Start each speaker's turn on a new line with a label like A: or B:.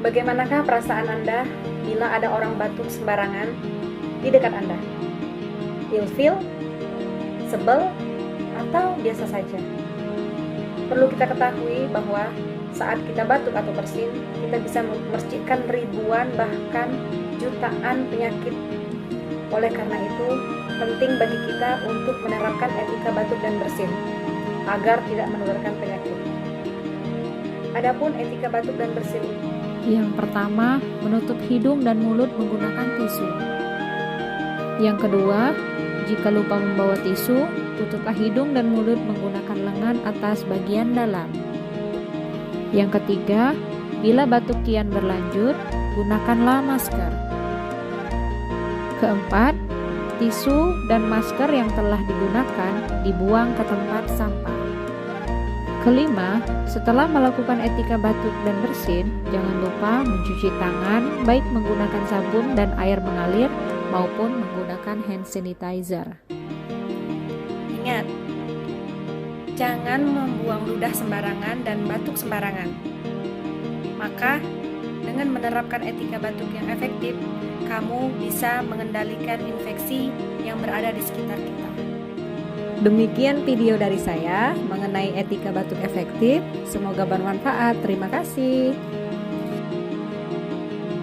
A: Bagaimanakah perasaan Anda bila ada orang batuk sembarangan di dekat Anda? Ilfil, sebel, atau biasa saja? Perlu kita ketahui bahwa saat kita batuk atau bersin, kita bisa memercikkan ribuan bahkan jutaan penyakit. Oleh karena itu, penting bagi kita untuk menerapkan etika batuk dan bersin agar tidak menularkan penyakit. Adapun etika batuk dan bersin,
B: yang pertama, menutup hidung dan mulut menggunakan tisu. Yang kedua, jika lupa membawa tisu, tutuplah hidung dan mulut menggunakan lengan atas bagian dalam. Yang ketiga, bila batuk kian berlanjut, gunakanlah masker. Keempat, tisu dan masker yang telah digunakan dibuang ke tempat sampah. Kelima, setelah melakukan etika batuk dan bersin, jangan lupa mencuci tangan baik menggunakan sabun dan air mengalir maupun menggunakan hand sanitizer.
A: ingat, jangan membuang ludah sembarangan dan batuk sembarangan. Maka, dengan menerapkan etika batuk yang efektif, kamu bisa mengendalikan infeksi yang berada di sekitar kita. Demikian video dari saya mengenai etika batuk efektif. Semoga bermanfaat. Terima kasih.